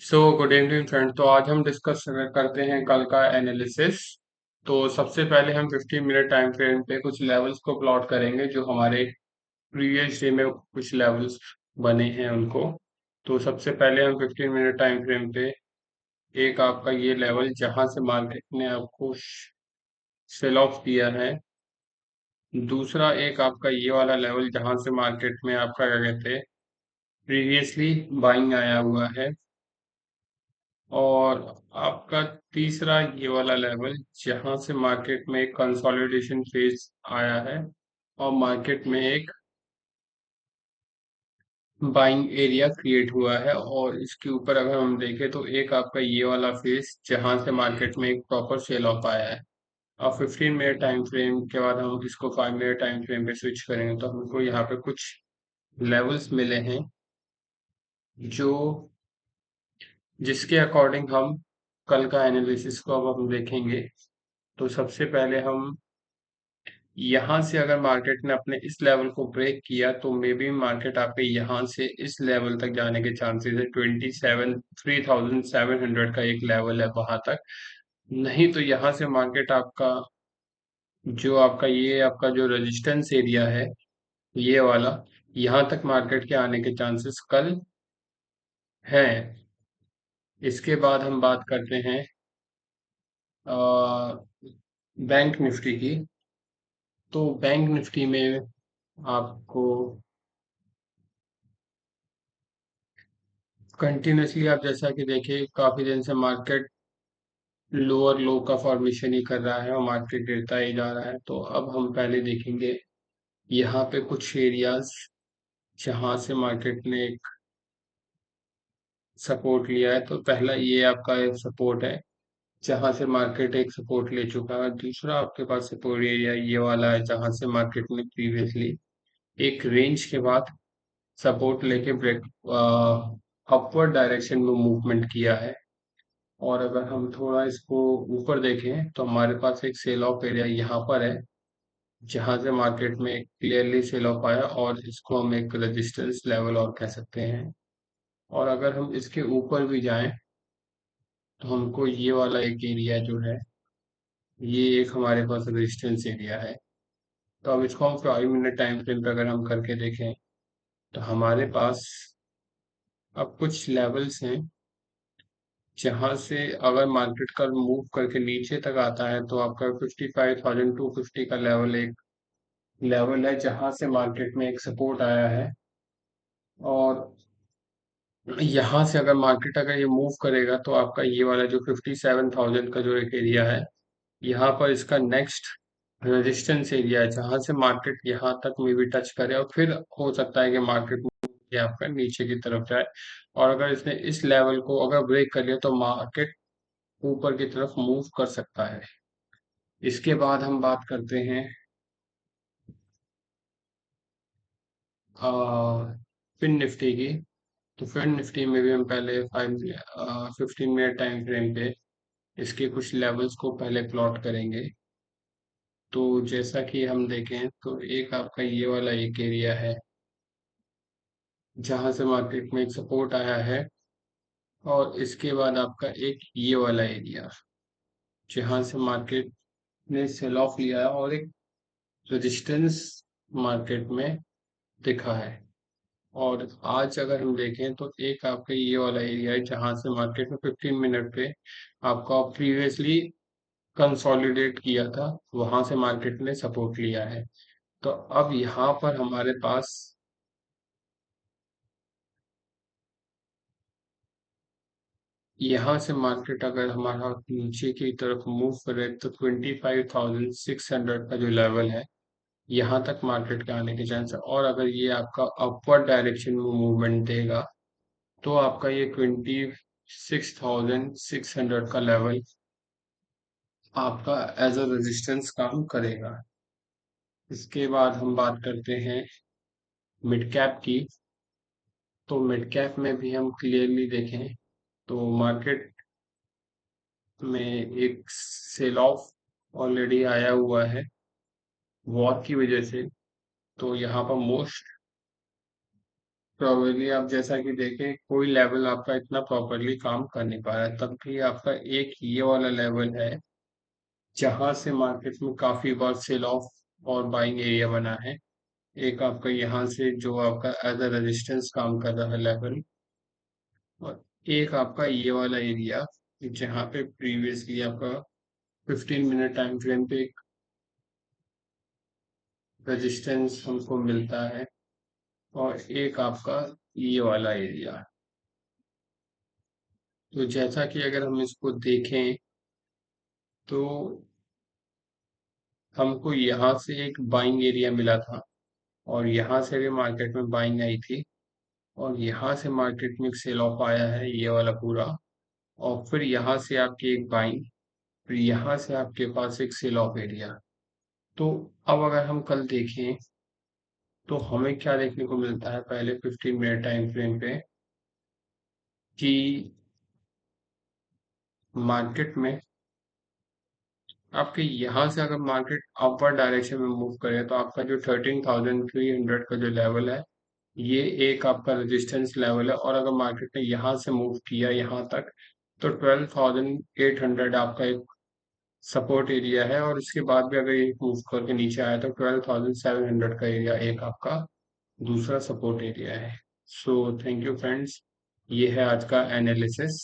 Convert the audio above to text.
Good evening friend. तो आज हम डिस्कस करते हैं कल का एनालिसिस। तो सबसे पहले हम 15 मिनट टाइम फ्रेम पे कुछ लेवल्स को प्लॉट करेंगे जो हमारे प्रीवियस डे में कुछ लेवल्स बने हैं उनको। तो सबसे पहले हम 15 मिनट टाइम फ्रेम पे एक आपका ये लेवल जहां से मार्केट ने आपको सेल ऑफ दिया है, दूसरा एक आपका ये वाला लेवल जहां से मार्केट में आपका क्या कहते हैं प्रीवियसली बाइंग आया हुआ है, और आपका तीसरा ये वाला लेवल जहां से मार्केट में एक कंसोलिडेशन फेज आया है और मार्केट में एक बाइंग एरिया क्रिएट हुआ है। और इसके ऊपर अगर हम देखें तो एक आपका ये वाला फेज जहां से मार्केट में एक प्रॉपर सेल ऑफ आया है। और 15 मिनट टाइम फ्रेम के बाद हम इसको 5 मिनट टाइम फ्रेम पे स्विच करेंगे तो हमको यहाँ पे कुछ लेवल्स मिले हैं जो जिसके अकॉर्डिंग हम कल का एनालिसिस को अब हम देखेंगे। तो सबसे पहले हम यहाँ से अगर मार्केट ने अपने इस लेवल को ब्रेक किया तो मे बी मार्केट आपके यहाँ से इस लेवल तक जाने के चांसेस है। 37 का एक लेवल है वहां तक। नहीं तो यहाँ से मार्केट आपका आपका जो रेजिस्टेंस एरिया है ये वाला, यहाँ तक मार्केट के आने के चांसेस कल हैं। इसके बाद हम बात करते हैं बैंक निफ्टी की। तो बैंक निफ्टी में आपको कंटिन्यूसली आप जैसा कि देखिए काफी दिन से मार्केट लोअर लो का फॉर्मेशन ही कर रहा है और मार्केट गिरता ही जा रहा है। तो अब हम पहले देखेंगे यहाँ पे कुछ एरियाज जहां से मार्केट ने एक सपोर्ट लिया है। तो पहला ये आपका एक सपोर्ट है जहां से मार्केट एक सपोर्ट ले चुका है। दूसरा आपके पास सपोर्ट एरिया ये वाला है जहां से मार्केट ने प्रीवियसली एक रेंज के बाद सपोर्ट लेके ब्रेक अपवर्ड डायरेक्शन में मूवमेंट किया है। और अगर हम थोड़ा इसको ऊपर देखें तो हमारे पास एक सेल ऑफ एरिया यहाँ पर है जहां से मार्केट में क्लियरली सेल ऑफ आया, और इसको हम एक रेजिस्टेंस लेवल और कह सकते हैं। और अगर हम इसके ऊपर भी जाएं तो हमको ये वाला एक एरिया जो है ये एक हमारे पास रेजिस्टेंस एरिया है। तो अब इसको हम 5 मिनट टाइम फ्रेम पे अगर हम करके देखें तो हमारे पास अब कुछ लेवल्स हैं जहां से अगर मार्केट का मूव करके नीचे तक आता है तो आपका 55,250 का लेवल एक लेवल है जहां से मार्केट में एक सपोर्ट आया है। और यहाँ से अगर मार्केट अगर ये मूव करेगा तो आपका ये वाला जो 57,000 का जो एक एरिया है यहाँ पर इसका नेक्स्ट रेजिस्टेंस एरिया है जहां से मार्केट यहाँ तक में भी टच करे और फिर हो सकता है कि मार्केट यहाँ पर नीचे की तरफ जाए। और अगर इसने इस लेवल को अगर ब्रेक कर लिया तो मार्केट ऊपर की तरफ मूव कर सकता है। इसके बाद हम बात करते हैं फिन निफ्टी की। तो फिन निफ्टी में भी हम पहले 15 मिनट टाइम फ्रेम पे इसके कुछ लेवल्स को पहले प्लॉट करेंगे। तो जैसा कि हम देखें तो एक आपका ये वाला एक एरिया है जहां से मार्केट में एक सपोर्ट आया है, और इसके बाद आपका एक ये वाला एरिया जहां से मार्केट ने सेल ऑफ लिया है और एक रेजिस्टेंस मार्केट में दिखा है। और आज अगर हम देखें तो एक आपका ये वाला एरिया है जहां से मार्केट में 15 मिनट पे आपका प्रीवियसली कंसोलिडेट किया था, वहां से मार्केट ने सपोर्ट लिया है। तो अब यहाँ पर हमारे पास यहाँ से मार्केट अगर हमारा नीचे की तरफ मूव करे तो 25,600 का जो लेवल है यहाँ तक मार्केट के आने के चांस है। और अगर ये आपका अपवर्ड डायरेक्शन में मूवमेंट देगा तो आपका ये 26,600 का लेवल आपका एज अ रेजिस्टेंस काम करेगा। इसके बाद हम बात करते हैं मिड कैप की। तो मिड कैप में भी हम क्लियरली देखें तो मार्केट में एक सेल ऑफ ऑलरेडी आया हुआ है वॉर की वजह से। तो यहाँ पर मोस्ट प्रॉबेबली आप जैसा कि देखें कोई लेवल आपका इतना प्रॉपरली काम कर नहीं पा रहा है, तब भी आपका एक ये वाला लेवल है जहां से मार्केट में काफी बार सेल ऑफ और बाइंग एरिया बना है। एक आपका यहाँ से जो आपका एज अ रेजिस्टेंस काम कर रहा है लेवल, और एक आपका ये वाला एरिया जहाँ पे प्रीवियसली आपका 15 मिनट टाइम फ्रेम पे एक रेजिस्टेंस हमको मिलता है, और एक आपका ये वाला एरिया। तो जैसा कि अगर हम इसको देखें तो हमको यहाँ से एक बाइंग एरिया मिला था, और यहाँ से भी मार्केट में बाइंग आई थी, और यहाँ से मार्केट में एक सेल ऑफ आया है ये वाला पूरा, और फिर यहाँ से आपकी एक बाइंग, फिर यहाँ से आपके पास एक सेल ऑफ एरिया। तो अब अगर हम कल देखें तो हमें क्या देखने को मिलता है, पहले 15 मिनट टाइम फ्रेम पे कि मार्केट में आपके यहाँ से अगर मार्केट अपवर्ड डायरेक्शन में मूव करे तो आपका जो 13,300 का जो लेवल है, ये एक आपका रेजिस्टेंस लेवल है, और अगर मार्केट ने यहाँ से मूव किया यहाँ तक तो 12,800 आपका एक सपोर्ट एरिया है, और इसके बाद भी अगर ये मूव करके नीचे आया तो 12,700 का एरिया एक आपका दूसरा सपोर्ट एरिया है। सो थैंक यू फ्रेंड्स, ये है आज का एनालिसिस।